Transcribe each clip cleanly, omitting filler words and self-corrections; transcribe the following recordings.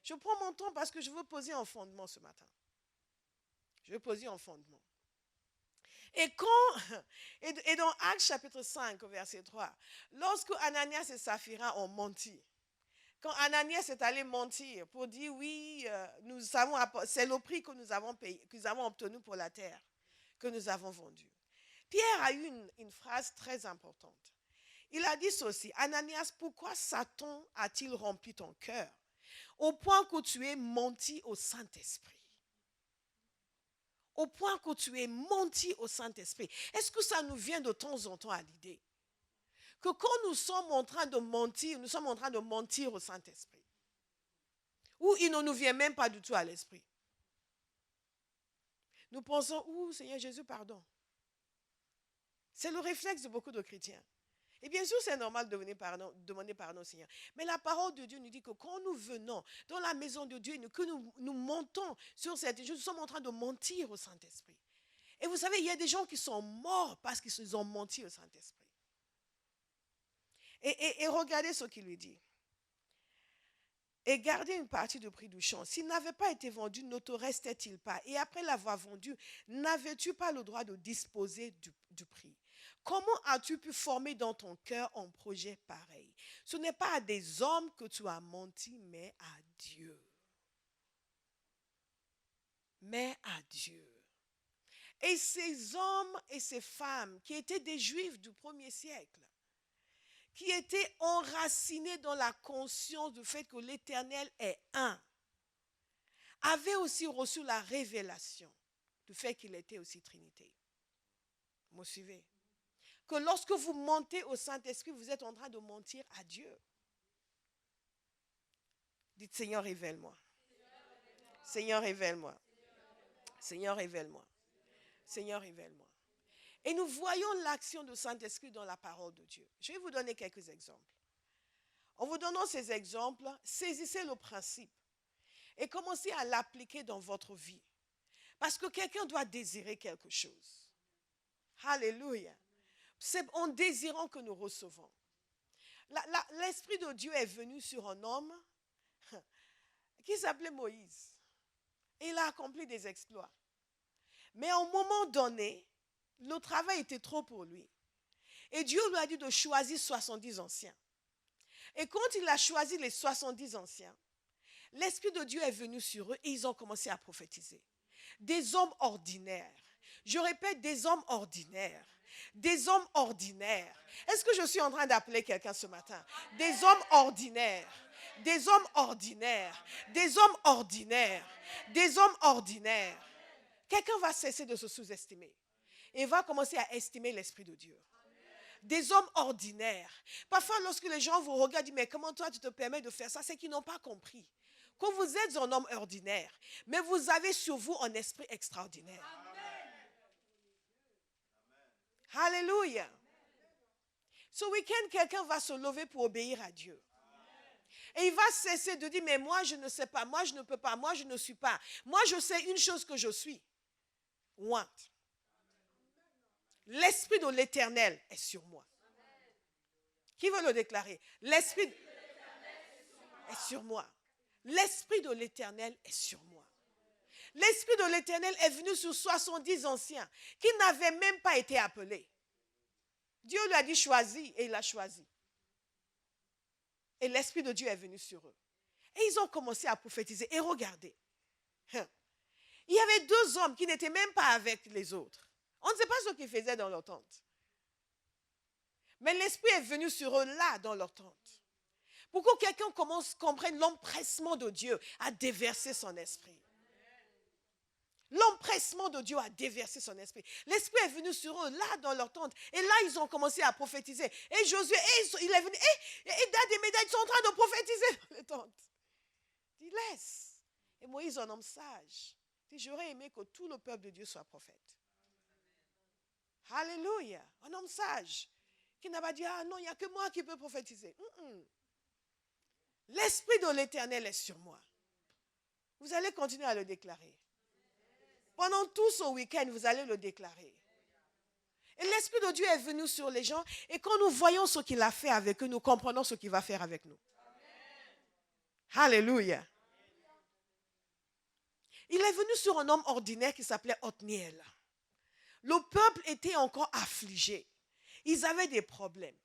Je prends mon temps parce que je veux poser un fondement ce matin. Je veux poser un fondement. Et dans Actes chapitre 5, verset 3, lorsque Ananias et Saphira ont menti, quand Ananias est allé mentir pour dire oui, c'est le prix que nous avons payé, que nous avons obtenu pour la terre, que nous avons vendue. Pierre a eu une phrase très importante. Il a dit ceci: Ananias, pourquoi Satan a-t-il rempli ton cœur au point que tu aies menti au Saint-Esprit? Au point que tu aies menti au Saint-Esprit. Est-ce que ça nous vient de temps en temps à l'idée que quand nous sommes en train de mentir, nous sommes en train de mentir au Saint-Esprit? Ou il ne nous vient même pas du tout à l'esprit. Nous pensons, Seigneur Jésus, pardon. C'est le réflexe de beaucoup de chrétiens. Et bien sûr, c'est normal de demander pardon au Seigneur. Mais la parole de Dieu nous dit que quand nous venons dans la maison de Dieu, que nous montons sur cette chose, nous sommes en train de mentir au Saint-Esprit. Et vous savez, il y a des gens qui sont morts parce qu'ils ont menti au Saint-Esprit. Et regardez ce qu'il lui dit. Et gardez une partie du prix du champ. S'il n'avait pas été vendu, ne te restait-il pas? Et après l'avoir vendu, n'avais-tu pas le droit de disposer du prix? Comment as-tu pu former dans ton cœur un projet pareil? Ce n'est pas à des hommes que tu as menti, mais à Dieu. Mais à Dieu. Et ces hommes et ces femmes qui étaient des Juifs du 1er siècle, qui étaient enracinés dans la conscience du fait que l'Éternel est un, avaient aussi reçu la révélation du fait qu'il était aussi Trinité. Vous me suivez? Que lorsque vous mentez au Saint-Esprit, vous êtes en train de mentir à Dieu. Dites: Seigneur, révèle-moi. Seigneur, révèle-moi. Seigneur, révèle-moi. Seigneur, révèle-moi. Et nous voyons l'action du Saint-Esprit dans la parole de Dieu. Je vais vous donner quelques exemples. En vous donnant ces exemples, saisissez le principe et commencez à l'appliquer dans votre vie. Parce que quelqu'un doit désirer quelque chose. Alléluia. C'est en désirant que nous recevons. L'Esprit de Dieu est venu sur un homme qui s'appelait Moïse. Et il a accompli des exploits. Mais à un moment donné, le travail était trop pour lui. Et Dieu lui a dit de choisir 70 anciens. Et quand il a choisi les 70 anciens, l'Esprit de Dieu est venu sur eux et ils ont commencé à prophétiser. Des hommes ordinaires. Je répète, des hommes ordinaires. Des hommes ordinaires. Est-ce que je suis en train d'appeler quelqu'un ce matin? Des hommes ordinaires. Des hommes ordinaires. Des hommes ordinaires. Des hommes ordinaires. Quelqu'un va cesser de se sous-estimer et va commencer à estimer l'Esprit de Dieu. Des hommes ordinaires. Parfois, lorsque les gens vous regardent, disent: mais comment toi tu te permets de faire ça? C'est qu'ils n'ont pas compris que vous êtes un homme ordinaire, mais vous avez sur vous un esprit extraordinaire. Amen. Alléluia. Ce week-end, quelqu'un va se lever pour obéir à Dieu. Et il va cesser de dire: mais moi je ne sais pas, moi je ne peux pas, moi je ne suis pas. Moi je sais une chose que je suis. What? L'Esprit de l'Éternel est sur moi. Qui veut le déclarer? L'Esprit est sur moi. L'Esprit de l'Éternel est sur moi. L'Esprit de l'Éternel est venu sur 70 anciens qui n'avaient même pas été appelés. Dieu lui a dit: choisis, et il a choisi. Et l'Esprit de Dieu est venu sur eux. Et ils ont commencé à prophétiser. Et regardez, il y avait 2 hommes qui n'étaient même pas avec les autres. On ne sait pas ce qu'ils faisaient dans leur tente. Mais l'Esprit est venu sur eux là, dans leur tente. Pour que quelqu'un comprenne l'empressement de Dieu à déverser son esprit. L'empressement de Dieu a déversé son esprit. L'Esprit est venu sur eux, là, dans leur tente. Et là, ils ont commencé à prophétiser. Et Josué, il est venu. Et Dad et Médad, ils sont en train de prophétiser dans les tentes. Il dit: laisse. Et Moïse, un homme sage, dit: j'aurais aimé que tout le peuple de Dieu soit prophète. Alléluia. Un homme sage qui n'a pas dit: ah non, il n'y a que moi qui peux prophétiser. L'Esprit de l'Éternel est sur moi. Vous allez continuer à le déclarer. Pendant tout ce week-end, vous allez le déclarer. Et l'Esprit de Dieu est venu sur les gens. Et quand nous voyons ce qu'il a fait avec eux, nous comprenons ce qu'il va faire avec nous. Amen. Alléluia. Il est venu sur un homme ordinaire qui s'appelait Othniel. Le peuple était encore affligé. Ils avaient des problèmes.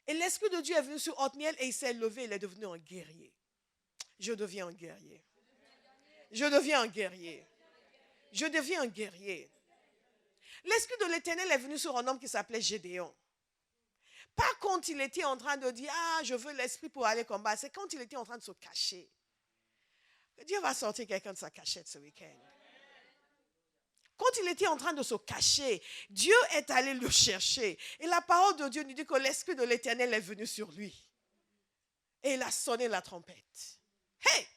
Et l'Esprit de Dieu est venu sur Othniel et il s'est levé, il est devenu un guerrier. Je deviens un guerrier. Je deviens un guerrier. Je deviens un guerrier. L'Esprit de l'Éternel est venu sur un homme qui s'appelait Gédéon. Pas quand il était en train de dire, ah, je veux l'Esprit pour aller combattre. C'est quand il était en train de se cacher. Dieu va sortir quelqu'un de sa cachette ce week-end. Quand il était en train de se cacher, Dieu est allé le chercher. Et la parole de Dieu nous dit que l'Esprit de l'Éternel est venu sur lui. Et il a sonné la trompette. Hey!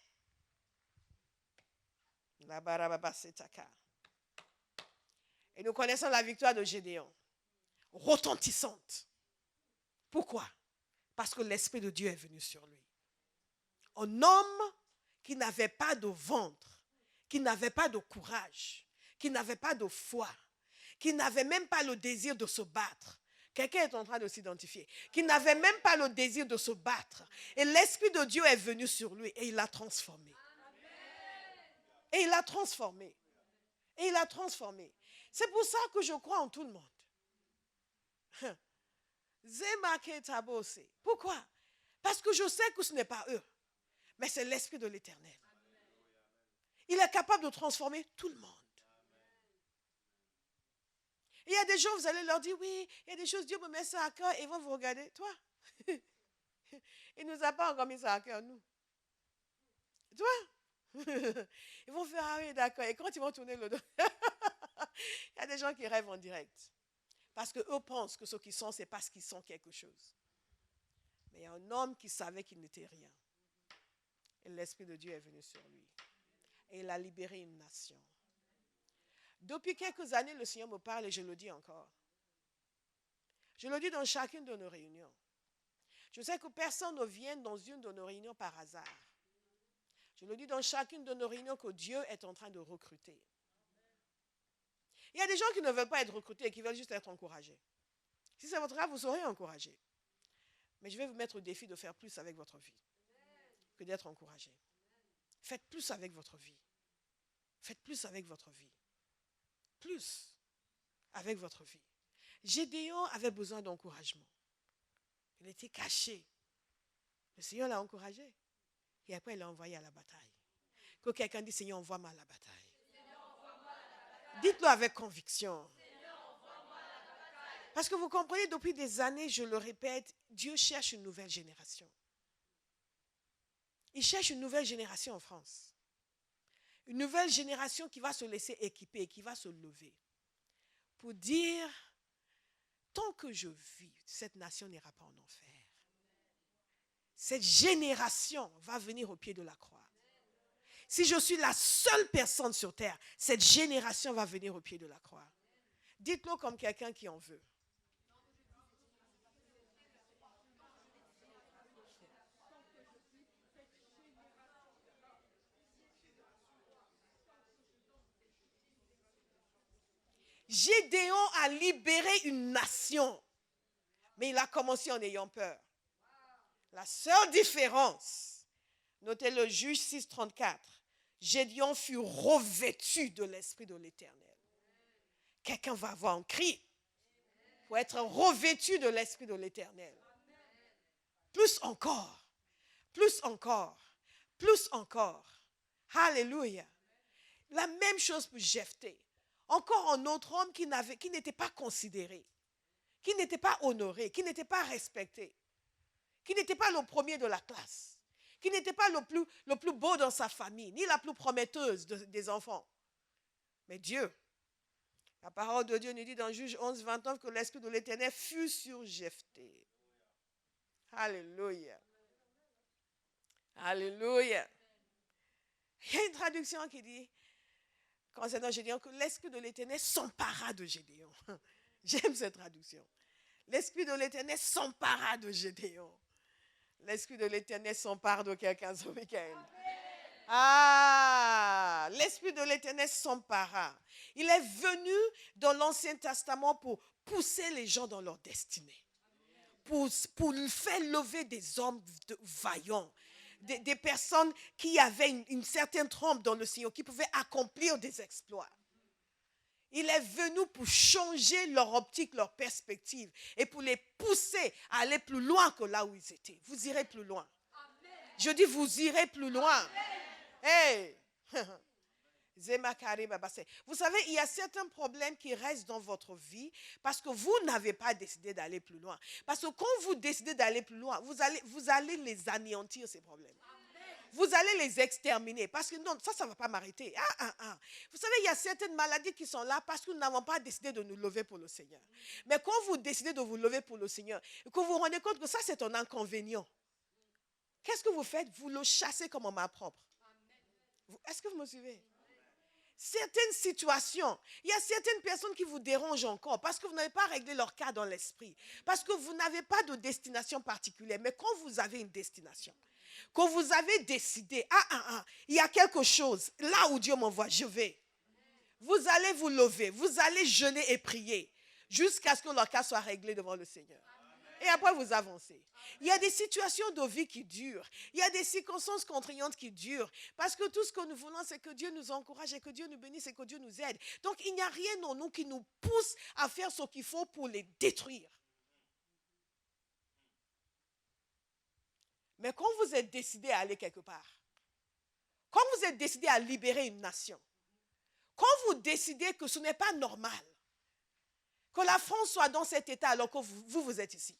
Et nous connaissons la victoire de Gédéon. Retentissante. Pourquoi? Parce que l'Esprit de Dieu est venu sur lui. Un homme qui n'avait pas de ventre, qui n'avait pas de courage, qui n'avait pas de foi, qui n'avait même pas le désir de se battre. Quelqu'un est en train de s'identifier. Qui n'avait même pas le désir de se battre. Et l'Esprit de Dieu est venu sur lui et il l'a transformé. Et il l'a transformé. Et il l'a transformé. C'est pour ça que je crois en tout le monde. Pourquoi? Parce que je sais que ce n'est pas eux, mais c'est l'Esprit de l'Éternel. Il est capable de transformer tout le monde. Il y a des gens, vous allez leur dire, oui, il y a des choses, Dieu me met ça à cœur, et ils vont vous regarder. Toi, il ne nous a pas encore mis ça à cœur, nous. Toi, ils vont faire, ah oui, d'accord. Et quand ils vont tourner le dos, il y a des gens qui rêvent en direct. Parce qu'eux pensent que ce qu'ils sont, c'est parce qu'ils sont quelque chose. Mais il y a un homme qui savait qu'il n'était rien. Et l'Esprit de Dieu est venu sur lui. Et il a libéré une nation. Depuis quelques années, le Seigneur me parle et je le dis encore. Je le dis dans chacune de nos réunions. Je sais que personne ne vient dans une de nos réunions par hasard. Je le dis dans chacune de nos réunions que Dieu est en train de recruter. Il y a des gens qui ne veulent pas être recrutés et qui veulent juste être encouragés. Si c'est votre cas, vous serez encouragés. Mais je vais vous mettre au défi de faire plus avec votre vie que d'être encouragé. Faites plus avec votre vie. Faites plus avec votre vie. Plus avec votre vie. Gédéon avait besoin d'encouragement. Il était caché. Le Seigneur l'a encouragé. Et après, il l'a envoyé à la bataille. Que quelqu'un dise, Seigneur, envoie-moi à la bataille. Dites-le avec conviction. Parce que vous comprenez, depuis des années, je le répète, Dieu cherche une nouvelle génération. Il cherche une nouvelle génération en France. Une nouvelle génération qui va se laisser équiper, qui va se lever. Pour dire, tant que je vis, cette nation n'ira pas en enfer. Cette génération va venir au pied de la croix. Si je suis la seule personne sur terre, cette génération va venir au pied de la croix. Dites-le comme quelqu'un qui en veut. Gédéon a libéré une nation, mais il a commencé en ayant peur. La seule différence, notez le Juge 6,34, Gédéon fut revêtu de l'Esprit de l'Éternel. Quelqu'un va avoir un cri pour être revêtu de l'Esprit de l'Éternel. Plus encore, plus encore, plus encore. Alléluia. La même chose pour Jephthé. Encore un autre homme qui n'était pas considéré, qui n'était pas honoré, qui n'était pas respecté, qui n'était pas le premier de la classe, qui n'était pas le plus beau dans sa famille, ni la plus prometteuse des enfants. Mais Dieu, la parole de Dieu nous dit dans Juge 11, 29 que l'Esprit de l'Éternel fut sur Jephthé. Alléluia. Alléluia. Il y a une traduction qui dit, concernant Gédéon, que l'Esprit de l'Éternel s'empara de Gédéon. J'aime cette traduction. L'Esprit de l'Éternel s'empara de Gédéon. L'Esprit de l'Éternel s'empare de quelqu'un ce week-end. Ah, l'Esprit de l'Éternel s'empara. Il est venu dans l'Ancien Testament pour pousser les gens dans leur destinée. Pour faire lever des hommes vaillants. des personnes qui avaient une certaine trempe dans le Seigneur, qui pouvaient accomplir des exploits. Il est venu pour changer leur optique, leur perspective et pour les pousser à aller plus loin que là où ils étaient. Vous irez plus loin. Je dis, vous irez plus loin. Hey! Vous savez, il y a certains problèmes qui restent dans votre vie parce que vous n'avez pas décidé d'aller plus loin. Parce que quand vous décidez d'aller plus loin, vous allez les anéantir, ces problèmes. Vous allez les exterminer. Parce que non, ça ne va pas m'arrêter. Vous savez, il y a certaines maladies qui sont là parce que nous n'avons pas décidé de nous lever pour le Seigneur. Mais quand vous décidez de vous lever pour le Seigneur, et que vous vous rendez compte que ça, c'est un inconvénient, qu'est-ce que vous faites? Vous le chassez comme en main propre. Est-ce que vous me suivez? Certaines situations, il y a certaines personnes qui vous dérangent encore parce que vous n'avez pas réglé leur cas dans l'esprit. Parce que vous n'avez pas de destination particulière. Mais quand vous avez une destination, quand vous avez décidé, il y a quelque chose, là où Dieu m'envoie, je vais. Vous allez vous lever, vous allez jeûner et prier jusqu'à ce que leur cas soit réglé devant le Seigneur. Et après, vous avancez. Il y a des situations de vie qui durent. Il y a des circonstances contraignantes qui durent. Parce que tout ce que nous voulons, c'est que Dieu nous encourage et que Dieu nous bénisse et que Dieu nous aide. Donc, il n'y a rien en nous qui nous pousse à faire ce qu'il faut pour les détruire. Mais quand vous êtes décidé à aller quelque part, quand vous êtes décidé à libérer une nation, quand vous décidez que ce n'est pas normal que la France soit dans cet état alors que vous êtes ici,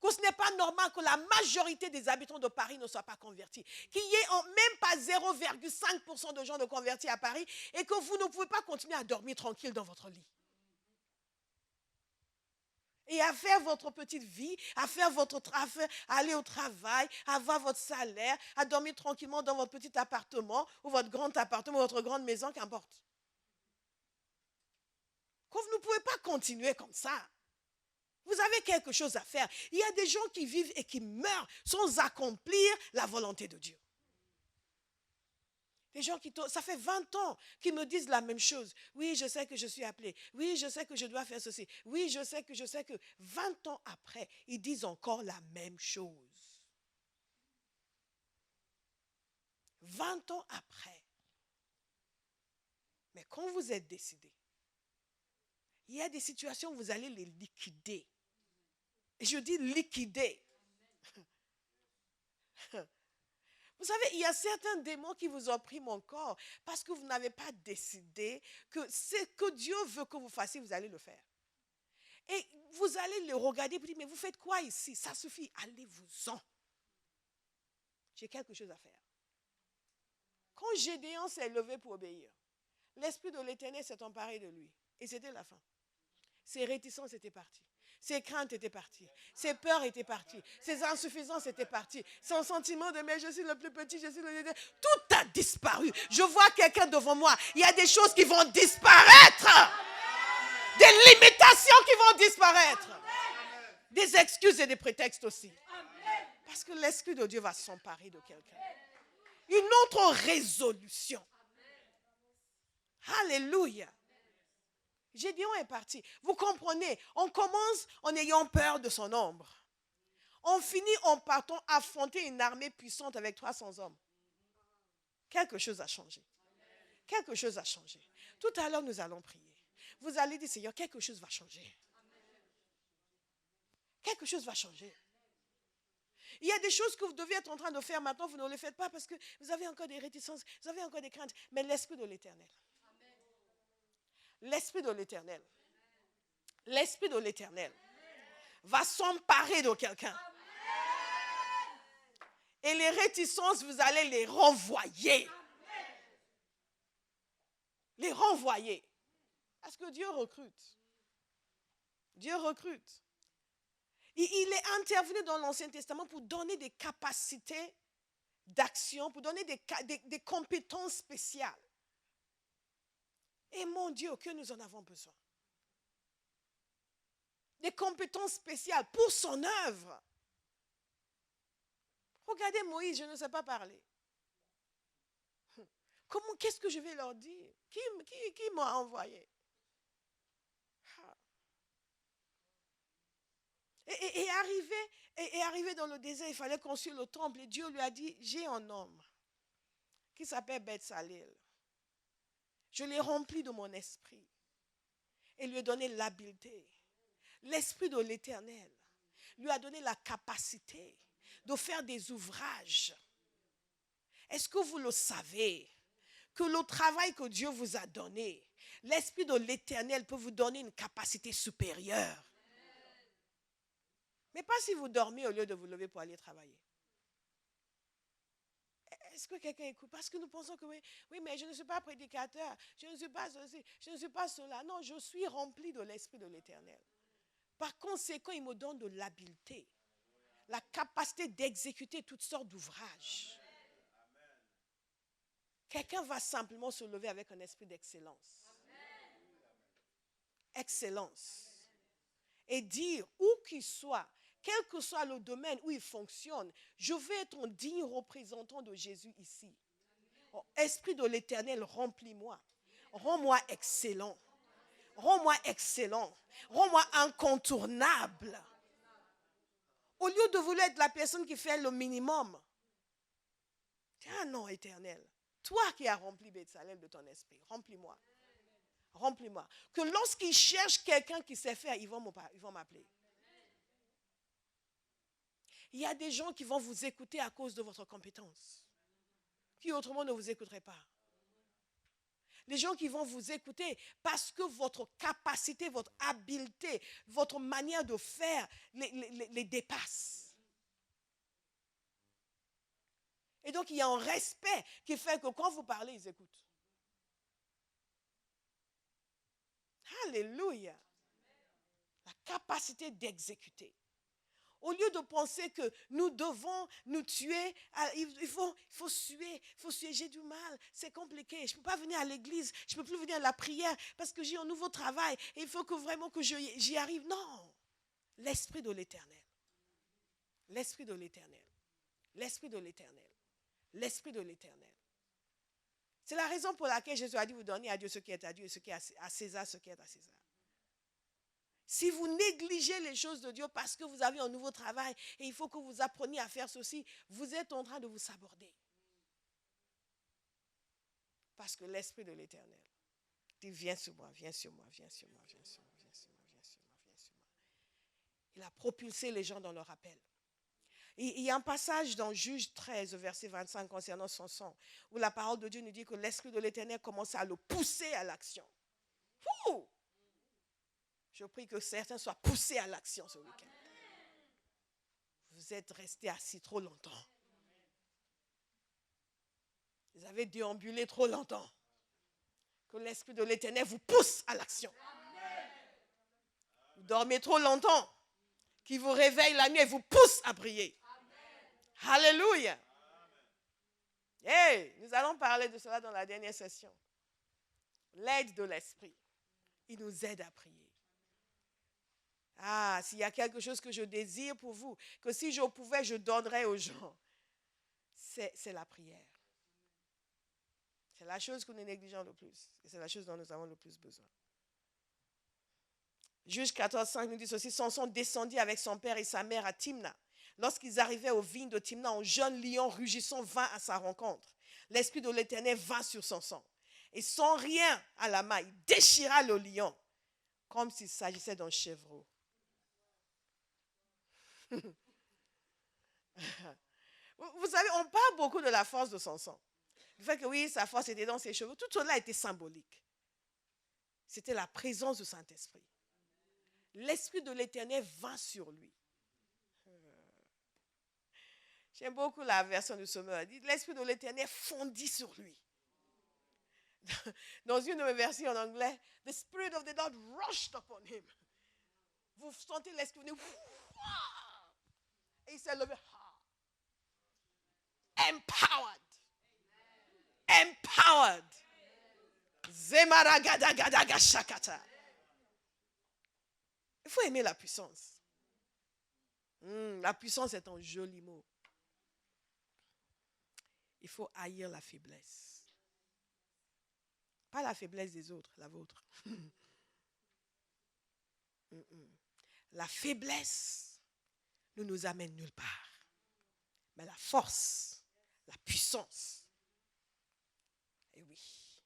que ce n'est pas normal que la majorité des habitants de Paris ne soient pas convertis, qu'il n'y ait même pas 0,5% de gens de convertis à Paris et que vous ne pouvez pas continuer à dormir tranquille dans votre lit. Et à faire votre petite vie, à faire votre travail, à aller au travail, à avoir votre salaire, à dormir tranquillement dans votre petit appartement ou votre grand appartement ou votre grande maison, qu'importe. Vous ne pouvez pas continuer comme ça. Vous avez quelque chose à faire. Il y a des gens qui vivent et qui meurent sans accomplir la volonté de Dieu. Des gens ça fait 20 ans qu'ils me disent la même chose. Oui, je sais que je suis appelé. Oui, je sais que je dois faire ceci. Oui, je sais que 20 ans après, ils disent encore la même chose. 20 ans après. Mais quand vous êtes décidé, il y a des situations où vous allez les liquider. Et je dis liquider. Vous savez, il y a certains démons qui vous oppriment encore parce que vous n'avez pas décidé que ce que Dieu veut que vous fassiez, vous allez le faire. Et vous allez le regarder et vous dire, mais vous faites quoi ici? Ça suffit, allez-vous-en. J'ai quelque chose à faire. Quand Gédéon s'est levé pour obéir, l'Esprit de l'Éternel s'est emparé de lui. Et c'était la fin. Ses réticences étaient parties. Ses craintes étaient parties. Ses peurs étaient parties. Ses insuffisances étaient parties. Son sentiment de mais je suis le plus petit, je suis le... Tout a disparu. Je vois quelqu'un devant moi. Il y a des choses qui vont disparaître. Des limitations qui vont disparaître. Des excuses et des prétextes aussi. Parce que l'Esprit de Dieu va s'emparer de quelqu'un. Une autre résolution. Alléluia. Gédéon est parti. Vous comprenez, on commence en ayant peur de son ombre. On finit en partant affronter une armée puissante avec 300 hommes. Quelque chose a changé. Quelque chose a changé. Tout à l'heure, nous allons prier. Vous allez dire, Seigneur, quelque chose va changer. Quelque chose va changer. Il y a des choses que vous devez être en train de faire maintenant, vous ne les faites pas parce que vous avez encore des réticences, vous avez encore des craintes. Mais l'Esprit de l'Éternel. L'Esprit de l'Éternel. L'Esprit de l'Éternel va s'emparer de quelqu'un. Et les réticences, vous allez les renvoyer. Les renvoyer. Parce que Dieu recrute. Dieu recrute. Il est intervenu dans l'Ancien Testament pour donner des capacités d'action, pour donner des compétences spéciales. Et mon Dieu, que nous en avons besoin. Des compétences spéciales pour son œuvre. Regardez Moïse, je ne sais pas parler. Qu'est-ce que je vais leur dire? Qui m'a envoyé? Et arrivé Et arrivé dans le désert, il fallait construire le temple. Et Dieu lui a dit, j'ai un homme qui s'appelle Betsalel. Je l'ai rempli de mon esprit et lui ai donné l'habileté. L'esprit de l'Éternel lui a donné la capacité de faire des ouvrages. Est-ce que vous le savez? Que le travail que Dieu vous a donné, l'Esprit de l'Éternel peut vous donner une capacité supérieure. Mais pas si vous dormez au lieu de vous lever pour aller travailler. Est-ce que quelqu'un écoute? Parce que nous pensons que oui, mais je ne suis pas prédicateur, je ne suis pas ceci, je ne suis pas cela. Non, je suis rempli de l'Esprit de l'Éternel. Par conséquent, il me donne de l'habileté, la capacité d'exécuter toutes sortes d'ouvrages. Quelqu'un va simplement se lever avec un esprit d'excellence. Excellence. Et dire, où qu'il soit, quel que soit le domaine où il fonctionne, je vais être un digne représentant de Jésus ici. Oh, Esprit de l'Éternel, remplis-moi. Rends-moi excellent. Rends-moi excellent. Rends-moi incontournable. Au lieu de vouloir être la personne qui fait le minimum. Ah non, Éternel. Toi qui as rempli Betsalel de ton esprit, remplis-moi. Remplis-moi. Que lorsqu'ils cherchent quelqu'un qui sait faire, ils vont m'appeler. Il y a des gens qui vont vous écouter à cause de votre compétence, qui autrement ne vous écouteraient pas. Les gens qui vont vous écouter parce que votre capacité, votre habileté, votre manière de faire les dépasse. Et donc, il y a un respect qui fait que quand vous parlez, ils écoutent. Alléluia. La capacité d'exécuter. Au lieu de penser que nous devons nous tuer, il faut suer, j'ai du mal, c'est compliqué, je ne peux pas venir à l'église, je ne peux plus venir à la prière parce que j'ai un nouveau travail et il faut que vraiment que j'y arrive. Non, l'Esprit de l'Éternel, l'Esprit de l'Éternel, l'Esprit de l'Éternel, l'Esprit de l'Éternel. C'est la raison pour laquelle Jésus a dit, vous donnez à Dieu ce qui est à Dieu et ce qui est à César ce qui est à César. Si vous négligez les choses de Dieu parce que vous avez un nouveau travail et il faut que vous appreniez à faire ceci, vous êtes en train de vous saborder. Parce que l'Esprit de l'Éternel dit, viens sur moi, viens sur moi, viens sur moi, viens sur moi, viens sur moi, viens sur moi, viens sur moi. Il a propulsé les gens dans leur appel. Et il y a un passage dans Juge 13, verset 25 concernant Samson, où la parole de Dieu nous dit que l'Esprit de l'Éternel commence à le pousser à l'action. Ouh! Je prie que certains soient poussés à l'action ce week-end. Vous êtes restés assis trop longtemps. Vous avez déambulé trop longtemps. Que l'Esprit de l'Éternel vous pousse à l'action. Vous dormez trop longtemps. Qu'il vous réveille la nuit et vous pousse à briller. Alléluia. Hey, nous allons parler de cela dans la dernière session. L'aide de l'Esprit. Il nous aide à prier. Ah, s'il y a quelque chose que je désire pour vous, que si je pouvais, je donnerais aux gens, c'est la prière. C'est la chose que nous négligeons le plus. Et c'est la chose dont nous avons le plus besoin. Juge 14, 5 nous dit ceci, Samson descendit avec son père et sa mère à Timna. Lorsqu'ils arrivaient aux vignes de Timna, un jeune lion rugissant vint à sa rencontre. L'Esprit de l'Éternel vint sur Samson. Et sans rien à la main, il déchira le lion, comme s'il s'agissait d'un chevreau. Vous savez, on parle beaucoup de la force de Samson. Le fait que oui, sa force était dans ses cheveux. Tout cela était symbolique. C'était la présence du Saint-Esprit. L'Esprit de l'Éternel vint sur lui. J'aime beaucoup la version du Sommeur. L'Esprit de l'Éternel fondit sur lui. Dans une de mes versions en anglais, the Spirit of the Lord rushed upon him. Vous sentez l'Esprit venir. Et il s'est levé. Empowered. Empowered. Zemaragadagadaga. Il faut aimer la puissance. La puissance est un joli mot. Il faut haïr la faiblesse. Pas la faiblesse des autres, la vôtre. La faiblesse ne nous amène nulle part. Mais la force, la puissance. Et oui.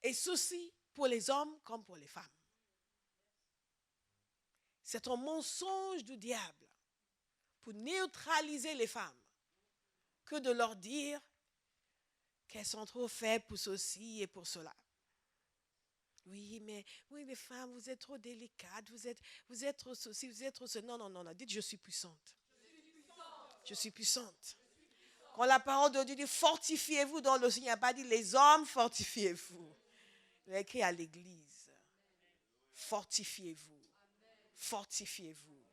Et ceci pour les hommes comme pour les femmes. C'est un mensonge du diable pour neutraliser les femmes que de leur dire qu'elles sont trop faibles pour ceci et pour cela. Oui, mais femmes, vous êtes trop délicates, vous êtes trop ceci, vous êtes trop cela. Non, non, non, non, dites je suis puissante. Je suis puissante. Quand la parole de Dieu dit fortifiez-vous dans le Seigneur, il n'a pas dit les hommes fortifiez-vous. Il a écrit à l'église. Fortifiez-vous. Fortifiez-vous.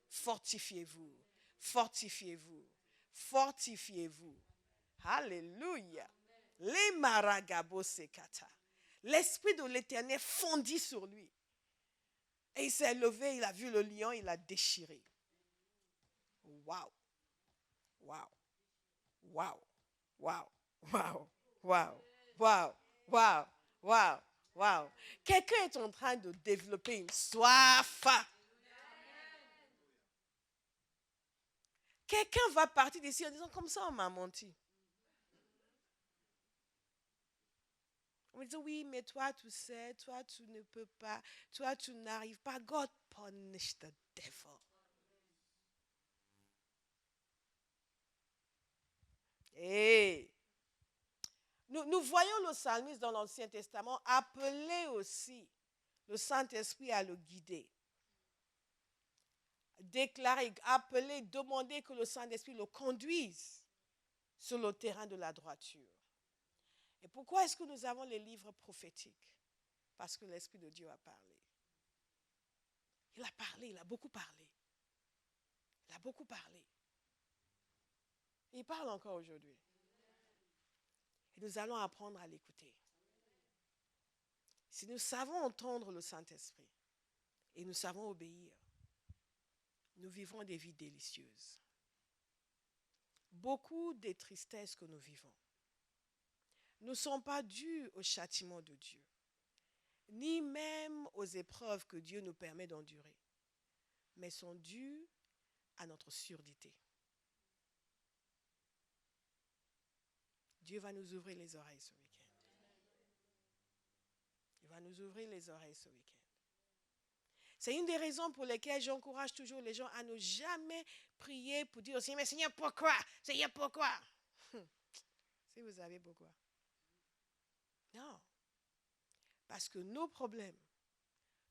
Fortifiez-vous. Fortifiez-vous. Fortifiez-vous. Alléluia. Les maragabo sekata. L'esprit de l'Éternel fondit sur lui. Et il s'est levé, il a vu le lion, il l'a déchiré. Waouh. Waouh. Waouh. Waouh. Waouh. Waouh. Waouh. Waouh. Waouh. Waouh. Quelqu'un est en train de développer une soif. Quelqu'un va partir d'ici en disant comme ça on m'a menti. On me dit oui, mais toi tu sais, toi tu ne peux pas, toi tu n'arrives pas. God punish the devil. Et nous voyons le psalmiste dans l'Ancien Testament appeler aussi le Saint-Esprit à le guider. Déclarer, appeler, demander que le Saint-Esprit le conduise sur le terrain de la droiture. Et pourquoi est-ce que nous avons les livres prophétiques? Parce que l'Esprit de Dieu a parlé. Il a parlé, il a beaucoup parlé. Il a beaucoup parlé. Il parle encore aujourd'hui. Et nous allons apprendre à l'écouter. Si nous savons entendre le Saint-Esprit et nous savons obéir, nous vivrons des vies délicieuses. Beaucoup des tristesses que nous vivons ne sont pas dues au châtiment de Dieu, ni même aux épreuves que Dieu nous permet d'endurer, mais sont dues à notre surdité. Dieu va nous ouvrir les oreilles ce week-end. Il va nous ouvrir les oreilles ce week-end. C'est une des raisons pour lesquelles j'encourage toujours les gens à ne jamais prier pour dire au Seigneur, mais Seigneur, pourquoi? Seigneur, pourquoi? Si vous savez pourquoi. Non. Parce que nos problèmes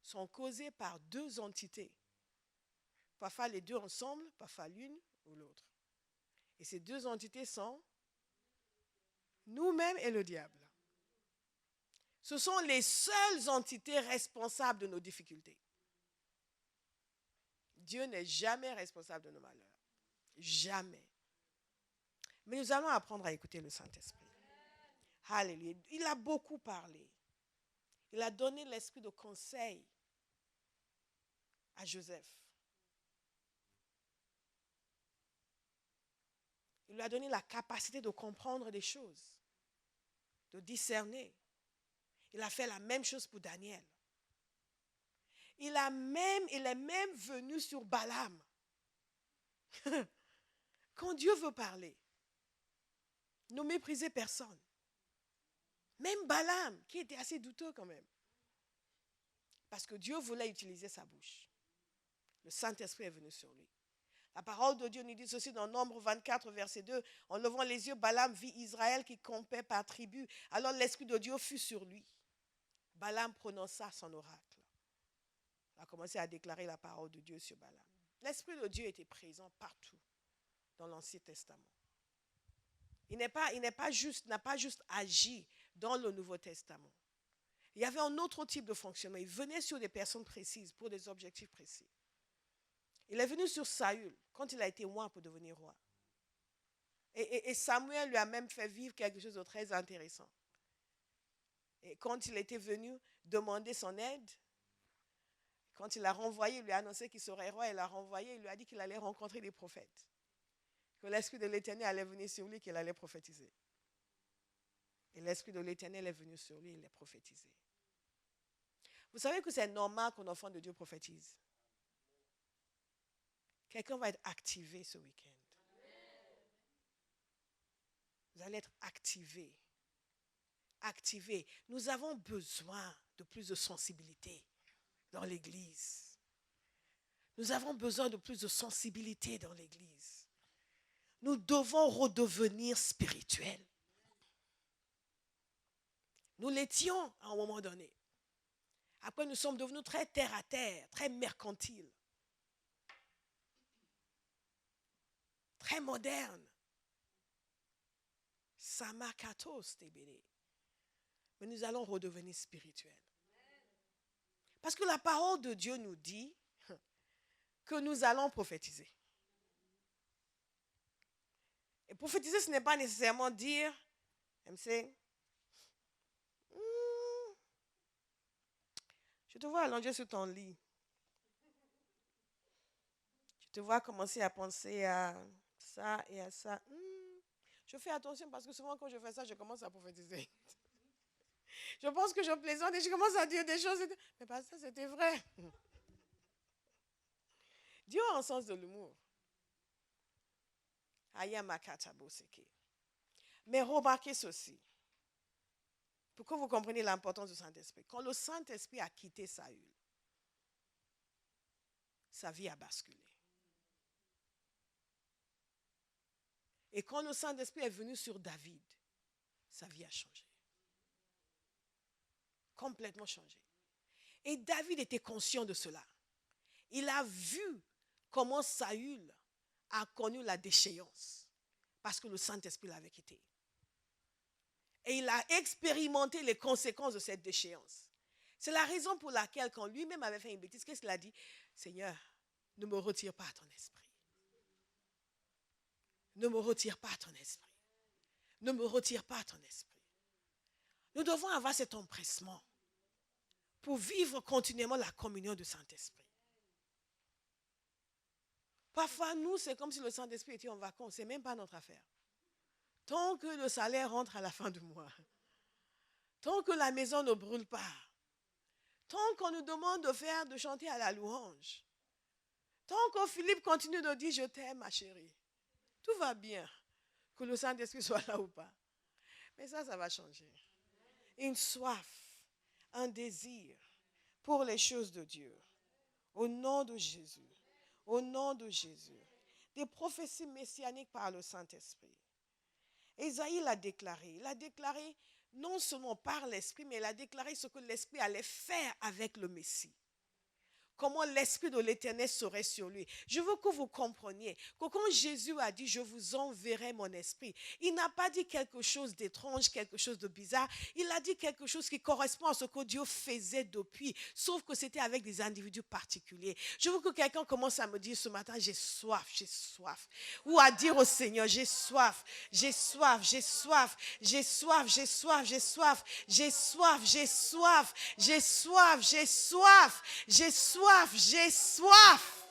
sont causés par deux entités. Parfois les deux ensemble, parfois l'une ou l'autre. Et ces deux entités sont nous-mêmes et le diable. Ce sont les seules entités responsables de nos difficultés. Dieu n'est jamais responsable de nos malheurs. Jamais. Mais nous allons apprendre à écouter le Saint-Esprit. Alléluia. Il a beaucoup parlé. Il a donné l'esprit de conseil à Joseph. Il lui a donné la capacité de comprendre des choses, de discerner. Il a fait la même chose pour Daniel. Il est même venu sur Balaam. Quand Dieu veut parler, ne méprisez personne. Même Balaam, qui était assez douteux quand même. Parce que Dieu voulait utiliser sa bouche. Le Saint-Esprit est venu sur lui. La parole de Dieu nous dit ceci dans Nombre 24, verset 2. En levant les yeux, Balaam vit Israël qui campait par tribu. Alors l'Esprit de Dieu fut sur lui. Balaam prononça son oracle. Il a commencé à déclarer la parole de Dieu sur Balaam. L'Esprit de Dieu était présent partout dans l'Ancien Testament. Il n'a pas juste agi dans le Nouveau Testament. Il y avait un autre type de fonctionnement. Il venait sur des personnes précises pour des objectifs précis. Il est venu sur Saül quand il a été roi pour devenir roi. Et Samuel lui a même fait vivre quelque chose de très intéressant. Et quand il était venu demander son aide, quand il l'a renvoyé, il lui a annoncé qu'il serait roi, il l'a renvoyé, il lui a dit qu'il allait rencontrer des prophètes. Que l'Esprit de l'Éternel allait venir sur lui, qu'il allait prophétiser. Et l'Esprit de l'Éternel est venu sur lui, il a prophétisé. Vous savez que c'est normal qu'un enfant de Dieu prophétise. Quelqu'un va être activé ce week-end. Vous allez être activé. Activé. Nous avons besoin de plus de sensibilité dans l'Église. Nous avons besoin de plus de sensibilité dans l'Église. Nous devons redevenir spirituels. Nous l'étions à un moment donné. Après, nous sommes devenus très terre à terre, très mercantiles, très modernes. Samakatos tebele. Mais nous allons redevenir spirituels. Parce que la parole de Dieu nous dit que nous allons prophétiser. Et prophétiser, ce n'est pas nécessairement dire, MC, je te vois allonger sur ton lit. Je te vois commencer à penser à ça et à ça. Je fais attention parce que souvent quand je fais ça, je commence à prophétiser. Je pense que je plaisante et je commence à dire des choses. Mais pas ça, c'était vrai. Dieu a un sens de l'humour. Mais remarquez ceci. Pour que vous compreniez l'importance du Saint-Esprit. Quand le Saint-Esprit a quitté Saül, sa vie a basculé. Et quand le Saint-Esprit est venu sur David, sa vie a changé. Complètement changé. Et David était conscient de cela. Il a vu comment Saül a connu la déchéance parce que le Saint-Esprit l'avait quitté. Et il a expérimenté les conséquences de cette déchéance. C'est la raison pour laquelle, quand lui-même avait fait une bêtise, qu'est-ce qu'il a dit? Seigneur, ne me retire pas ton esprit. Ne me retire pas ton esprit. Ne me retire pas ton esprit. Nous devons avoir cet empressement pour vivre continuellement la communion du Saint-Esprit. Parfois, nous, c'est comme si le Saint-Esprit était en vacances. Ce n'est même pas notre affaire. Tant que le salaire rentre à la fin du mois, tant que la maison ne brûle pas, tant qu'on nous demande de chanter à la louange, tant que Philippe continue de dire « Je t'aime, ma chérie », tout va bien, que le Saint-Esprit soit là ou pas. Mais ça va changer. Une soif, un désir pour les choses de Dieu. Au nom de Jésus. Au nom de Jésus. Des prophéties messianiques par le Saint-Esprit. Ésaïe l'a déclaré. Il a déclaré non seulement par l'Esprit, mais il a déclaré ce que l'Esprit allait faire avec le Messie. Comment l'Esprit de l'Éternel serait sur lui. Je veux que vous compreniez que quand Jésus a dit « Je vous enverrai mon esprit », il n'a pas dit quelque chose d'étrange, quelque chose de bizarre. Il a dit quelque chose qui correspond à ce que Dieu faisait depuis, sauf que c'était avec des individus particuliers. Je veux que quelqu'un commence à me dire ce matin « J'ai soif, j'ai soif ». Ou à dire au Seigneur « J'ai soif, j'ai soif, j'ai soif, j'ai soif, j'ai soif, j'ai soif, j'ai soif, j'ai soif, j'ai soif, j'ai soif, j'ai soif. J'ai soif.